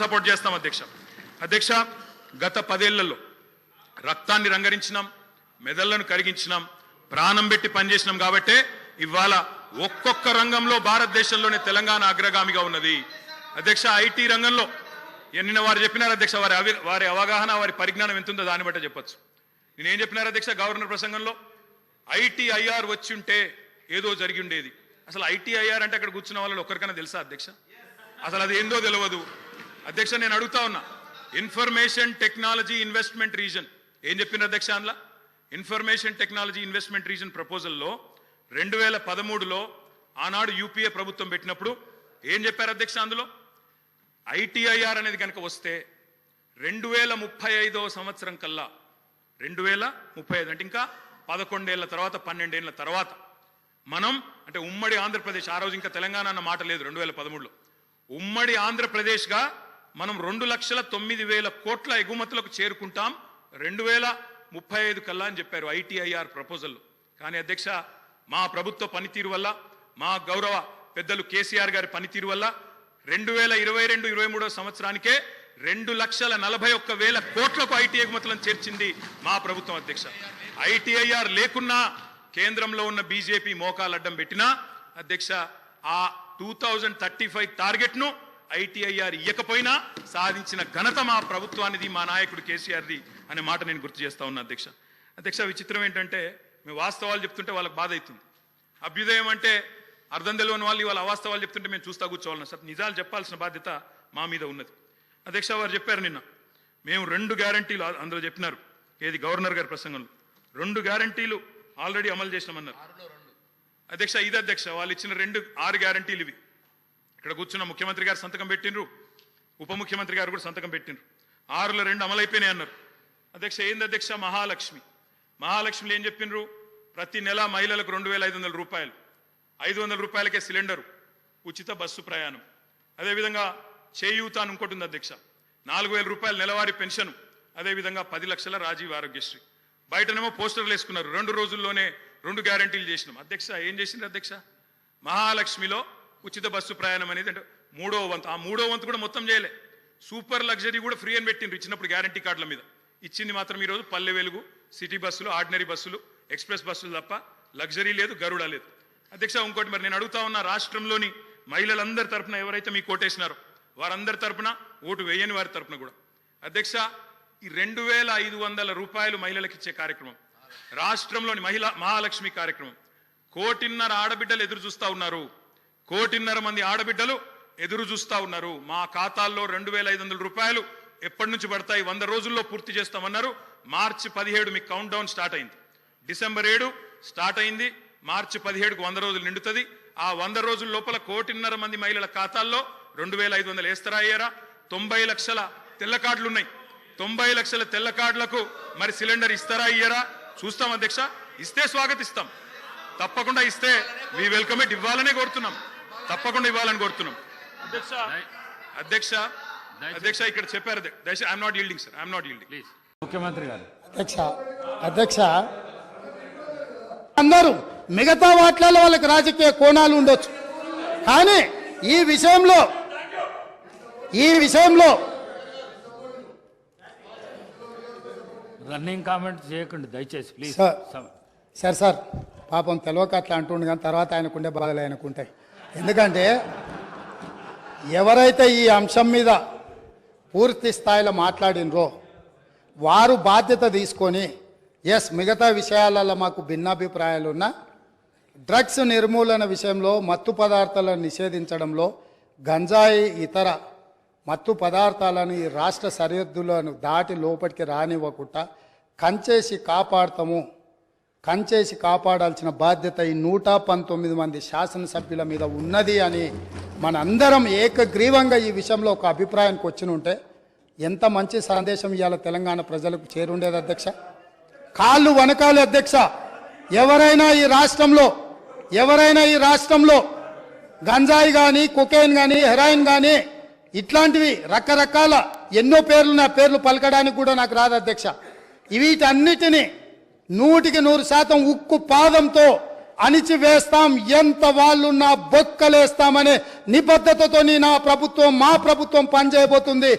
Support చేస్తాం అధ్యక్ష గత 10 ఏళ్లలో రక్తాన్ని రంగరించినాం, మెదళ్లను కరిగించినాం, ప్రాణం పెట్టి పనిచేసినాం కాబట్టే ఇవాళ ఒక్కొక్క రంగంలో భారతదేశంలోనే తెలంగాణ అగ్రగామిగా ఉన్నది అధ్యక్ష. ఐటీ రంగంలో నిన్న వారు చెప్పినారు అధ్యక్ష, వారి అవగాహన వారి పరిజ్ఞానం ఎంతుందో దాన్ని బట్టే చెప్పొచ్చు. నేనేం చెప్పినారు అధ్యక్ష గవర్నర్ ప్రసంగంలో, ఐటీఐఆర్ వచ్చి ఉంటే ఏదో జరిగి ఉండేది. అసలు ఐటీఐఆర్ అంటే అక్కడ కూర్చున్న వాళ్ళు ఒక్కరికైనా తెలుసా అధ్యక్ష? అసలు అది ఏందో తెలియదు అధ్యక్ష. నేను అడుగుతా ఉన్నా, ఇన్ఫర్మేషన్ టెక్నాలజీ ఇన్వెస్ట్మెంట్ రీజన్ ఏం చెప్పిన అధ్యక్ష? అందులో ఇన్ఫర్మేషన్ టెక్నాలజీ ఇన్వెస్ట్మెంట్ రీజన్ ప్రపోజల్లో 2013లో ఆనాడు యూపీఏ ప్రభుత్వం పెట్టినప్పుడు ఏం చెప్పారు అధ్యక్ష? అందులో ఐటీఐఆర్ అనేది కనుక వస్తే 2035వ సంవత్సరం కల్లా 2035 అంటే ఇంకా 11 ఏళ్ల తర్వాత 12 ఏళ్ల తర్వాత మనం అంటే ఉమ్మడి ఆంధ్రప్రదేశ్, ఆ రోజు ఇంకా తెలంగాణ అన్న మాట లేదు 2013లో, ఉమ్మడి ఆంధ్రప్రదేశ్గా మనం 2,09,000 కోట్ల ఎగుమతులకు చేరుకుంటాం 2035 కల్లా అని చెప్పారు ఐటీఐఆర్ ప్రపోజల్లో. కానీ అధ్యక్ష మా ప్రభుత్వ పనితీరు వల్ల, మా గౌరవ పెద్దలు కేసీఆర్ గారి పనితీరు వల్ల 2022-23 సంవత్సరానికే 2,41,000 కోట్లకు ఐటీ ఎగుమతులను చేర్చింది మా ప్రభుత్వం అధ్యక్ష. ఐటీఐఆర్ లేకున్నా కేంద్రంలో ఉన్న బీజేపీ మోకాలు అడ్డం పెట్టినా అధ్యక్ష ఆ 2035 టార్గెట్ ను ఐటీఐఆర్ ఇయ్యకపోయినా సాధించిన ఘనత మా ప్రభుత్వానిది, మా నాయకుడు కేసీఆర్ది అనే మాట నేను గుర్తు చేస్తా ఉన్నా అధ్యక్ష. విచిత్రం ఏంటంటే మేము వాస్తవాలు చెప్తుంటే వాళ్ళకి బాధ అవుతుంది. అభ్యుదయం అంటే అర్థం తెలియని వాళ్ళు ఇవాళ అవాస్తవాలు చెప్తుంటే మేము చూస్తా కూర్చోవాలన్నా సార్, నిజాలు చెప్పాల్సిన బాధ్యత మా మీద ఉన్నది అధ్యక్ష. వారు చెప్పారు నిన్న మేము 2 గ్యారంటీలు అందులో చెప్పినారు, ఏది గవర్నర్ గారి ప్రసంగంలో 2 గ్యారంటీలు ఆల్రెడీ అమలు చేసినామన్నారు అధ్యక్ష. ఇది అధ్యక్ష వాళ్ళు ఇచ్చిన 6 గ్యారంటీలు ఇవి. ఇక్కడ కూర్చున్న ముఖ్యమంత్రి గారు సంతకం పెట్టినరు, ఉప ముఖ్యమంత్రి గారు కూడా సంతకం పెట్టినరు. 6లో 2 అమలైపోయినాయి అన్నారు అధ్యక్ష. ఏంది అధ్యక్ష? మహాలక్ష్మిలో ఏం చెప్పినరు? ప్రతి నెల మహిళలకు 2,500 రూపాయలు, 500 రూపాయలకే సిలిండరు, ఉచిత బస్సు ప్రయాణం. అదేవిధంగా చేయూత అని ఇంకోటి ఉంది అధ్యక్ష, 4,000 రూపాయలు నెలవారీ పెన్షన్, అదేవిధంగా 10 లక్షల రాజీవ్ ఆరోగ్యశ్రీ. బయటనేమో పోస్టర్లు వేసుకున్నారు, 2 రోజుల్లోనే 2 గ్యారంటీలు చేసినాం అధ్యక్ష. ఏం చేసింది అధ్యక్ష? మహాలక్ష్మిలో ఉచిత బస్సు ప్రయాణం అనేది అంటే 3వ వంతు, ఆ 3వ వంతు కూడా మొత్తం చేయలే. సూపర్ లగ్జరీ కూడా ఫ్రీ అని పెట్టిండ్రు ఇచ్చినప్పుడు గ్యారంటీ కార్డుల మీద. ఇచ్చింది మాత్రం ఈరోజు పల్లె వెలుగు, సిటీ బస్సులు, ఆర్డినరీ బస్సులు, ఎక్స్ప్రెస్ బస్సులు తప్ప లగ్జరీ లేదు, గరుడ లేదు అధ్యక్ష. ఇంకోటి మరి నేను అడుగుతా ఉన్న, రాష్ట్రంలోని మహిళలందరి తరపున ఎవరైతే మీకు ఓటేసినారో వారందరి తరపున, ఓటు వేయని వారి తరపున కూడా అధ్యక్ష ఈ 2,500 రూపాయలు మహిళలకు ఇచ్చే కార్యక్రమం, రాష్ట్రంలోని మహాలక్ష్మి కార్యక్రమం 1,500,000 ఆడబిడ్డలు ఎదురు చూస్తా ఉన్నారు, 1,500,000 మంది ఆడబిడ్డలు ఎదురు చూస్తా ఉన్నారు. మా ఖాతాల్లో 2,500 రూపాయలు ఎప్పటి నుంచి పడతాయి? 100 రోజుల్లో పూర్తి చేస్తామన్నారు. మార్చి 17 మీకు కౌంట్ డౌన్ స్టార్ట్ అయింది, డిసెంబర్ 7 స్టార్ట్ అయింది, మార్చి 17కు 100 రోజులు నిండుతుంది. ఆ 100 రోజుల లోపల 1,500,000 మంది మహిళల ఖాతాల్లో 2,500 వేస్తారా అయ్యారా? 90 లక్షల తెల్ల కార్డులు ఉన్నాయి, 90 లక్షల తెల్ల కార్డులకు మరి సిలిండర్ ఇస్తారా అయ్యారా? చూస్తాం అధ్యక్ష. ఇస్తే స్వాగతిస్తాం, తప్పకుండా ఇస్తే మీ వెల్కమ్ ఇట్ ఇవ్వాలనే కోరుతున్నాం, తప్పకుండా ఇవ్వాలని కోరుతున్నాం అధ్యక్ష. ఇక్కడ చెప్పారు దయచేసి, I'm not yielding sir, I'm not yielding please. ముఖ్యమంత్రి గారు అధ్యక్ష అందరూ మిగతా వాటిలలో వాళ్ళకి రాజకీయ కోణాలు ఉండొచ్చు, కానీ ఈ విషయంలో రన్నింగ్ కామెంట్ చేయకండి దయచేసి ప్లీజ్. సార్ పాపం తెలియక అట్లా అంటుండే, కానీ తర్వాత ఆయనకుండే బాధలు ఆయనకుంటాయి. ఎందుకంటే ఎవరైతే ఈ అంశం మీద పూర్తి స్థాయిలో మాట్లాడినరో వారు బాధ్యత తీసుకొని, ఎస్ మిగతా విషయాలలో మాకు భిన్నాభిప్రాయాలు ఉన్నా డ్రగ్స్ నిర్మూలన విషయంలో, మత్తు పదార్థాలను నిషేధించడంలో, గంజాయి ఇతర మత్తు పదార్థాలను ఈ రాష్ట్ర సరిహద్దులను దాటి లోపలికి రానివ్వకుండా కంచేసి కాపాడాల్సిన బాధ్యత ఈ 119 మంది శాసనసభ్యుల మీద ఉన్నది అని మనందరం ఏకగ్రీవంగా ఈ విషయంలో ఒక అభిప్రాయానికి వచ్చినుంటే ఎంత మంచి సందేశం ఇవాళ తెలంగాణ ప్రజలకు చేరుండేది అధ్యక్ష. కాళ్ళు వనకాలి అధ్యక్ష. ఎవరైనా ఈ రాష్ట్రంలో గంజాయి కానీ, కొకైన్ కానీ, హెరాయిన్ కానీ ఇట్లాంటివి రకరకాల ఎన్నో పేర్లు, నా పేర్లు పలకడానికి కూడా నాకు రాదు అధ్యక్ష. వీటన్నిటినీ 100% ఉక్కు పాదంతో అణిచివేస్తాం, ఎంత వాళ్ళున్నా బొక్కలేస్తామనే నిబద్ధతతో నా ప్రభుత్వం, మా ప్రభుత్వం పనిచేయబోతుంది.